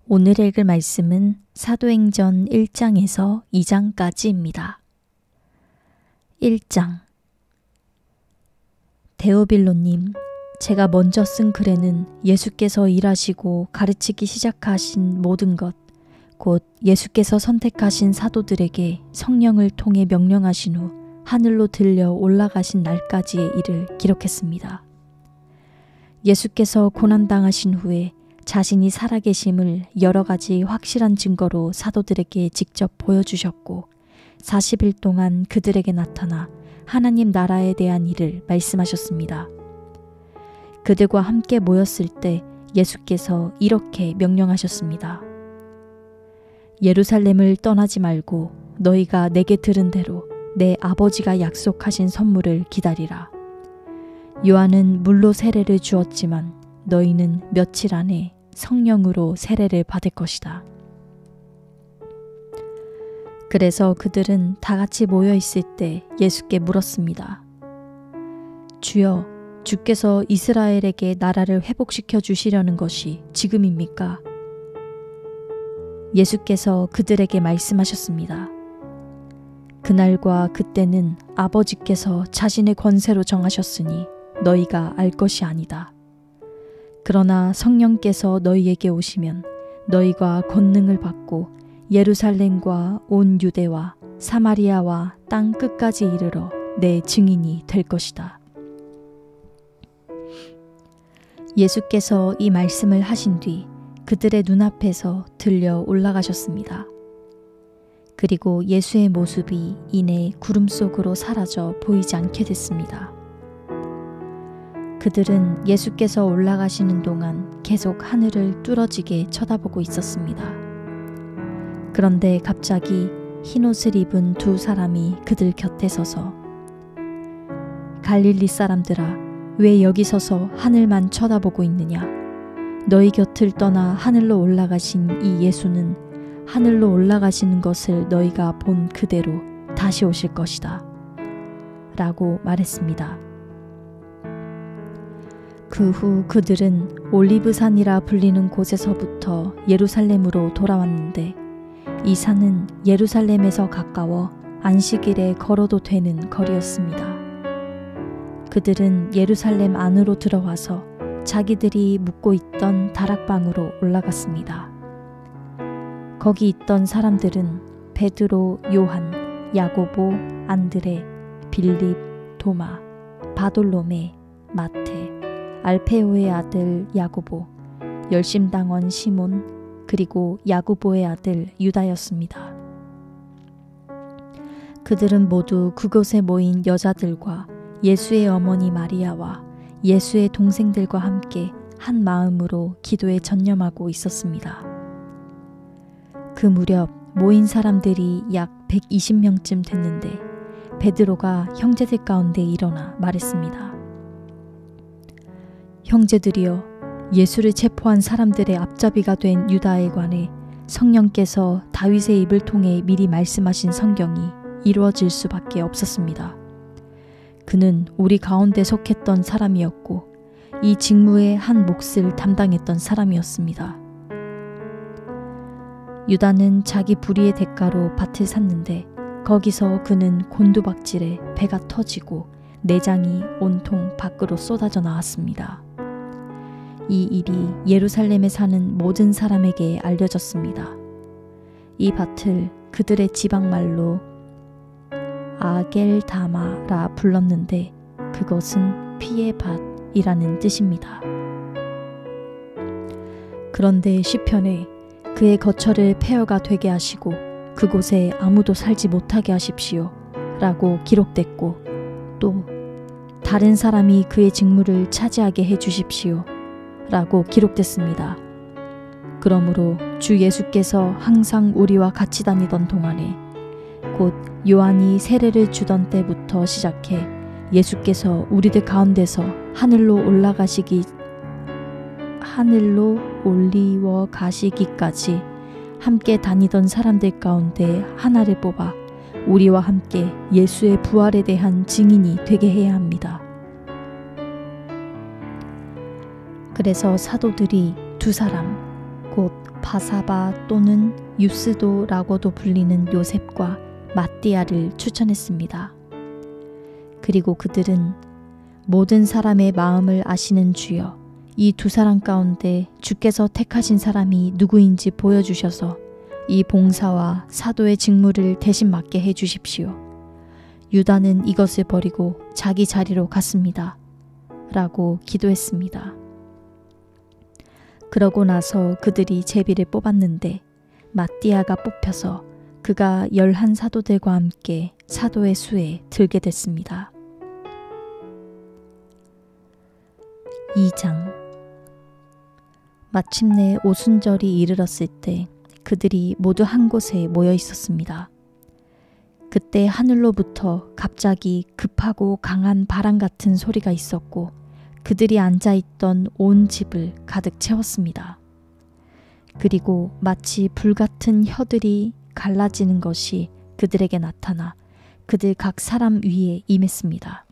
오늘 읽을 말씀은 사도행전 1장에서 2장까지입니다. 1장. 데오빌로님, 제가 먼저 쓴 글에는 예수께서 일하시고 가르치기 시작하신 모든 것, 곧 예수께서 선택하신 사도들에게 성령을 통해 명령하신 후 하늘로 들려 올라가신 날까지의 일을 기록했습니다. 예수께서 고난당하신 후에 자신이 살아계심을 여러 가지 확실한 증거로 사도들에게 직접 보여주셨고 40일 동안 그들에게 나타나 하나님 나라에 대한 일을 말씀하셨습니다. 그들과 함께 모였을 때 예수께서 이렇게 명령하셨습니다. 예루살렘을 떠나지 말고 너희가 내게 들은 대로 내 아버지가 약속하신 선물을 기다리라. 요한은 물로 세례를 주었지만 너희는 며칠 안에 성령으로 세례를 받을 것이다. 그래서 그들은 다 같이 모여 있을 때 예수께 물었습니다. 주여, 주께서 이스라엘에게 나라를 회복시켜 주시려는 것이 지금입니까? 예수께서 그들에게 말씀하셨습니다. 그날과 그때는 아버지께서 자신의 권세로 정하셨으니 너희가 알 것이 아니다. 그러나 성령께서 너희에게 오시면 너희가 권능을 받고 예루살렘과 온 유대와 사마리아와 땅 끝까지 이르러 내 증인이 될 것이다. 예수께서 이 말씀을 하신 뒤 그들의 눈앞에서 들려 올라가셨습니다. 그리고 예수의 모습이 이내 구름 속으로 사라져 보이지 않게 됐습니다. 그들은 예수께서 올라가시는 동안 계속 하늘을 뚫어지게 쳐다보고 있었습니다. 그런데 갑자기 흰옷을 입은 두 사람이 그들 곁에 서서 갈릴리 사람들아, 왜 여기 서서 하늘만 쳐다보고 있느냐? 너희 곁을 떠나 하늘로 올라가신 이 예수는 하늘로 올라가시는 것을 너희가 본 그대로 다시 오실 것이다. 라고 말했습니다. 그 후 그들은 올리브산이라 불리는 곳에서부터 예루살렘으로 돌아왔는데 이 산은 예루살렘에서 가까워 안식일에 걸어도 되는 거리였습니다. 그들은 예루살렘 안으로 들어와서 자기들이 묵고 있던 다락방으로 올라갔습니다. 거기 있던 사람들은 베드로, 요한, 야고보, 안드레, 빌립, 도마, 바돌로메, 마테, 알페오의 아들 야고보, 열심당원 시몬, 그리고 야고보의 아들 유다였습니다. 그들은 모두 그곳에 모인 여자들과 예수의 어머니 마리아와 예수의 동생들과 함께 한 마음으로 기도에 전념하고 있었습니다. 그 무렵 모인 사람들이 약 120명쯤 됐는데 베드로가 형제들 가운데 일어나 말했습니다. 형제들이여, 예수를 체포한 사람들의 앞잡이가 된 유다에 관해 성령께서 다윗의 입을 통해 미리 말씀하신 성경이 이루어질 수밖에 없었습니다. 그는 우리 가운데 속했던 사람이었고 이 직무의 한 몫을 담당했던 사람이었습니다. 유다는 자기 불의의 대가로 밭을 샀는데 거기서 그는 곤두박질에 배가 터지고 내장이 온통 밖으로 쏟아져 나왔습니다. 이 일이 예루살렘에 사는 모든 사람에게 알려졌습니다. 이 밭을 그들의 지방말로 아겔다마라 불렀는데 그것은 피의 밭이라는 뜻입니다. 그런데 시편에 그의 거처를 폐허가 되게 하시고 그곳에 아무도 살지 못하게 하십시오 라고 기록됐고 또 다른 사람이 그의 직무를 차지하게 해주십시오 라고 기록됐습니다. 그러므로 주 예수께서 항상 우리와 같이 다니던 동안에 곧 요한이 세례를 주던 때부터 시작해 예수께서 우리들 가운데서 하늘로 올리워 가시기까지 함께 다니던 사람들 가운데 하나를 뽑아 우리와 함께 예수의 부활에 대한 증인이 되게 해야 합니다. 그래서 사도들이 두 사람, 곧 바사바 또는 유스도라고도 불리는 요셉과 마띠아를 추천했습니다. 그리고 그들은 모든 사람의 마음을 아시는 주여, 이 두 사람 가운데 주께서 택하신 사람이 누구인지 보여주셔서 이 봉사와 사도의 직무를 대신 맡게 해주십시오. 유다는 이것을 버리고 자기 자리로 갔습니다. 라고 기도했습니다. 그러고 나서 그들이 제비를 뽑았는데 마띠아가 뽑혀서 그가 11 사도들과 함께 사도의 수에 들게 됐습니다. 2장. 마침내 오순절이 이르렀을 때 그들이 모두 한 곳에 모여 있었습니다. 그때 하늘로부터 갑자기 급하고 강한 바람 같은 소리가 있었고 그들이 앉아있던 온 집을 가득 채웠습니다. 그리고 마치 불같은 혀들이 갈라지는 것이 그들에게 나타나 그들 각 사람 위에 임했습니다.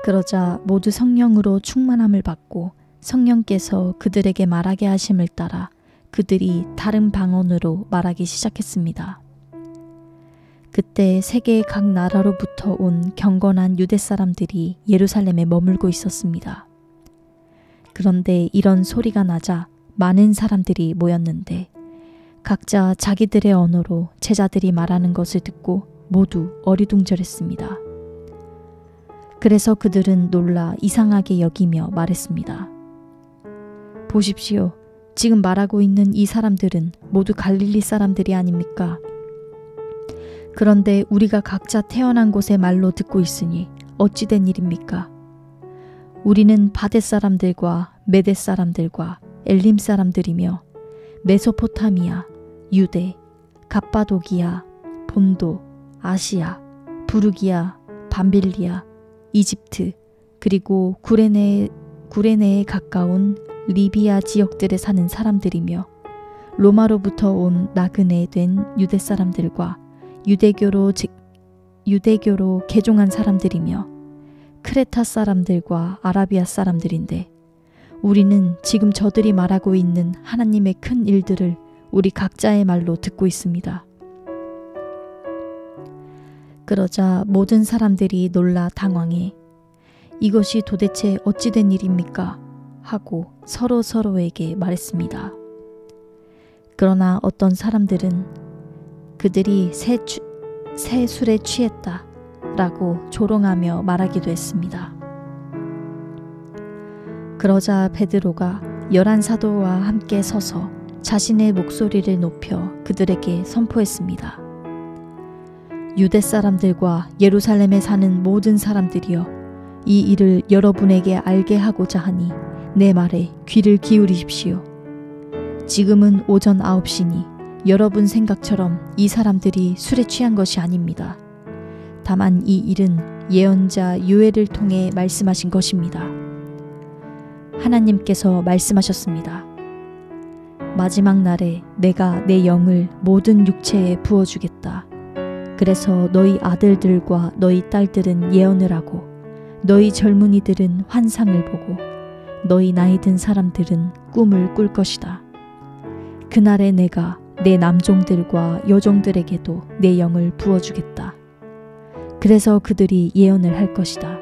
그러자 모두 성령으로 충만함을 받고 성령께서 그들에게 말하게 하심을 따라 그들이 다른 방언으로 말하기 시작했습니다. 그때 세계의 각 나라로부터 온 경건한 유대 사람들이 예루살렘에 머물고 있었습니다. 그런데 이런 소리가 나자 많은 사람들이 모였는데 각자 자기들의 언어로 제자들이 말하는 것을 듣고 모두 어리둥절했습니다. 그래서 그들은 놀라 이상하게 여기며 말했습니다. 보십시오. 지금 말하고 있는 이 사람들은 모두 갈릴리 사람들이 아닙니까? 그런데 우리가 각자 태어난 곳의 말로 듣고 있으니 어찌 된 일입니까? 우리는 바데 사람들과 메데 사람들과 엘림 사람들이며 메소포타미아, 유대, 갑바도기아, 본도, 아시아, 부르기아, 밤빌리아, 이집트, 그리고 구레네에 가까운 리비아 지역들에 사는 사람들이며 로마로부터 온 나그네 된 유대 사람들과 유대교로 개종한 사람들이며 크레타 사람들과 아라비아 사람들인데 우리는 지금 저들이 말하고 있는 하나님의 큰 일들을 우리 각자의 말로 듣고 있습니다. 그러자 모든 사람들이 놀라 당황해 이것이 도대체 어찌 된 일입니까? 하고 서로에게 말했습니다. 그러나 어떤 사람들은 그들이 새 술에 취했다 라고 조롱하며 말하기도 했습니다. 그러자 베드로가 11 사도와 함께 서서 자신의 목소리를 높여 그들에게 선포했습니다. 유대 사람들과 예루살렘에 사는 모든 사람들이여, 이 일을 여러분에게 알게 하고자 하니 내 말에 귀를 기울이십시오. 지금은 오전 9시니 여러분 생각처럼 이 사람들이 술에 취한 것이 아닙니다. 다만 이 일은 예언자 요엘을 통해 말씀하신 것입니다. 하나님께서 말씀하셨습니다. 마지막 날에 내가 내 영을 모든 육체에 부어주겠다. 그래서 너희 아들들과 너희 딸들은 예언을 하고 너희 젊은이들은 환상을 보고 너희 나이 든 사람들은 꿈을 꿀 것이다. 그날에 내가 내 남종들과 여종들에게도 내 영을 부어주겠다. 그래서 그들이 예언을 할 것이다.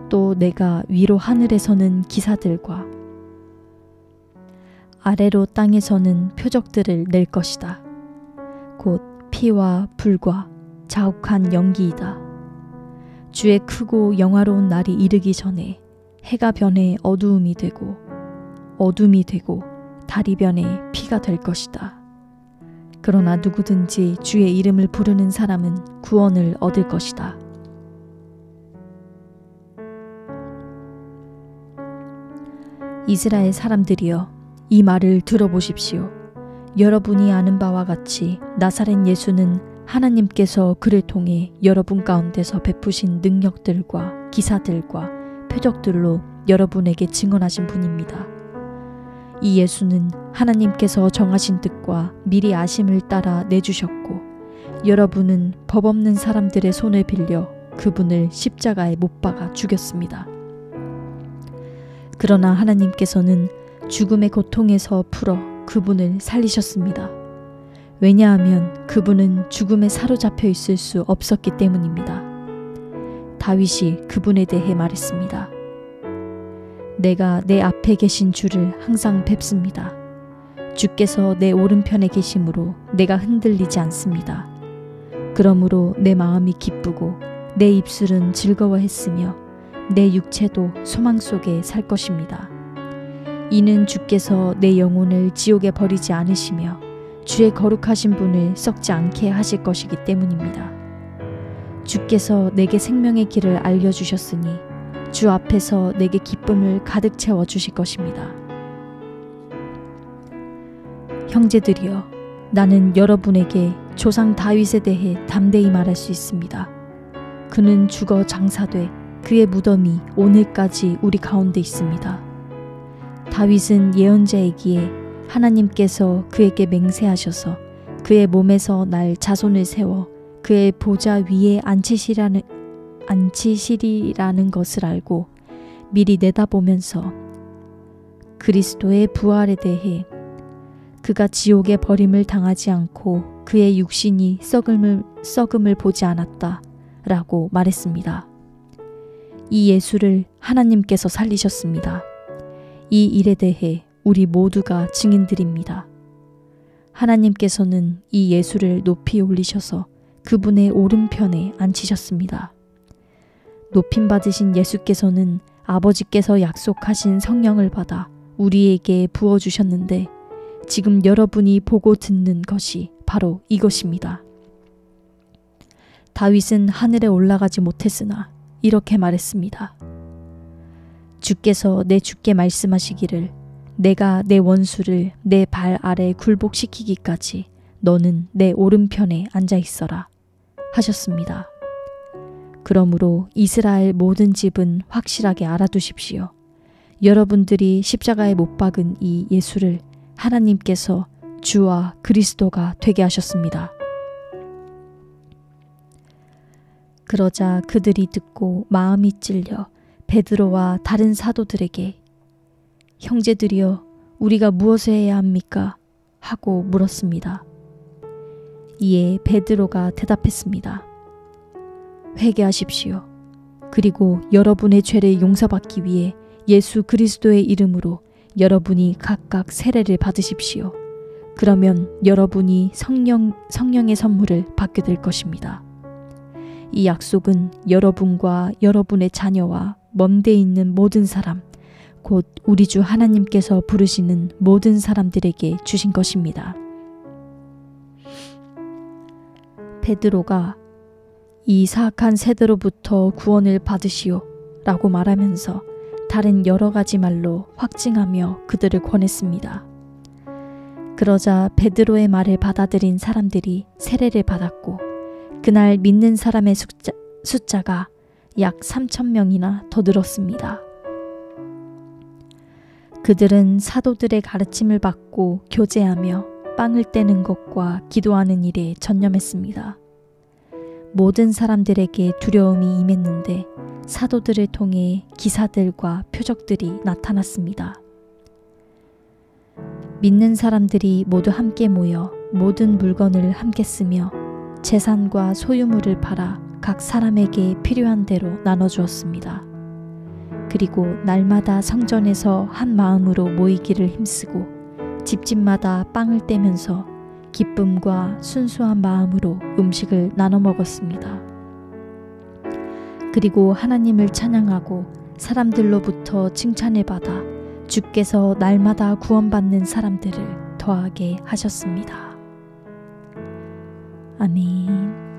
또 내가 위로 하늘에서는 기사들과 아래로 땅에서는 표적들을 낼 것이다. 곧 피와 불과 자욱한 연기이다. 주의 크고 영화로운 날이 이르기 전에 해가 변해 어두움이 되고 어둠이 되고 달이 변해 피가 될 것이다. 그러나 누구든지 주의 이름을 부르는 사람은 구원을 얻을 것이다. 이스라엘 사람들이여, 이 말을 들어보십시오. 여러분이 아는 바와 같이 나사렛 예수는 하나님께서 그를 통해 여러분 가운데서 베푸신 능력들과 기사들과 표적들로 여러분에게 증언하신 분입니다. 이 예수는 하나님께서 정하신 뜻과 미리 아심을 따라 내주셨고 여러분은 법 없는 사람들의 손을 빌려 그분을 십자가에 못 박아 죽였습니다. 그러나 하나님께서는 죽음의 고통에서 풀어 그분을 살리셨습니다. 왜냐하면 그분은 죽음에 사로잡혀 있을 수 없었기 때문입니다. 다윗이 그분에 대해 말했습니다. 내가 내 앞에 계신 주를 항상 뵙습니다. 주께서 내 오른편에 계심으로 내가 흔들리지 않습니다. 그러므로 내 마음이 기쁘고 내 입술은 즐거워했으며 내 육체도 소망 속에 살 것입니다. 이는 주께서 내 영혼을 지옥에 버리지 않으시며 주의 거룩하신 분을 썩지 않게 하실 것이기 때문입니다. 주께서 내게 생명의 길을 알려주셨으니 주 앞에서 내게 기쁨을 가득 채워주실 것입니다. 형제들이여, 나는 여러분에게 조상 다윗에 대해 담대히 말할 수 있습니다. 그는 죽어 장사돼 그의 무덤이 오늘까지 우리 가운데 있습니다. 다윗은 예언자이기에 하나님께서 그에게 맹세하셔서 그의 몸에서 날 자손을 세워 그의 보좌 위에 앉히시리라는 것을 알고 미리 내다보면서 그리스도의 부활에 대해 그가 지옥의 버림을 당하지 않고 그의 육신이 썩음을 보지 않았다 라고 말했습니다. 이 예수를 하나님께서 살리셨습니다. 이 일에 대해 우리 모두가 증인들입니다. 하나님께서는 이 예수를 높이 올리셔서 그분의 오른편에 앉히셨습니다. 높임받으신 예수께서는 아버지께서 약속하신 성령을 받아 우리에게 부어주셨는데 지금 여러분이 보고 듣는 것이 바로 이것입니다. 다윗은 하늘에 올라가지 못했으나 이렇게 말했습니다. 주께서 내 주께 말씀하시기를 내가 내 원수를 내 발 아래 굴복시키기까지 너는 내 오른편에 앉아 있어라 하셨습니다. 그러므로 이스라엘 모든 집은 확실하게 알아두십시오. 여러분들이 십자가에 못 박은 이 예수를 하나님께서 주와 그리스도가 되게 하셨습니다. 그러자 그들이 듣고 마음이 찔려 베드로와 다른 사도들에게 형제들이여, 우리가 무엇을 해야 합니까? 하고 물었습니다. 이에 베드로가 대답했습니다. 회개하십시오. 그리고 여러분의 죄를 용서받기 위해 예수 그리스도의 이름으로 여러분이 각각 세례를 받으십시오. 그러면 여러분이 성령의 선물을 받게 될 것입니다. 이 약속은 여러분과 여러분의 자녀와 먼 데 있는 모든 사람, 곧 우리 주 하나님께서 부르시는 모든 사람들에게 주신 것입니다. 베드로가 이 사악한 세대로부터 구원을 받으시오 라고 말하면서 다른 여러 가지 말로 확증하며 그들을 권했습니다. 그러자 베드로의 말을 받아들인 사람들이 세례를 받았고 그날 믿는 사람의 숫자가 약 3,000명이나 더 늘었습니다. 그들은 사도들의 가르침을 받고 교제하며 빵을 떼는 것과 기도하는 일에 전념했습니다. 모든 사람들에게 두려움이 임했는데 사도들을 통해 기사들과 표적들이 나타났습니다. 믿는 사람들이 모두 함께 모여 모든 물건을 함께 쓰며 재산과 소유물을 팔아 각 사람에게 필요한 대로 나눠주었습니다. 그리고 날마다 성전에서 한 마음으로 모이기를 힘쓰고 집집마다 빵을 떼면서 기쁨과 순수한 마음으로 음식을 나눠 먹었습니다. 그리고 하나님을 찬양하고 사람들로부터 칭찬을 받아 주께서 날마다 구원받는 사람들을 더하게 하셨습니다. 아멘.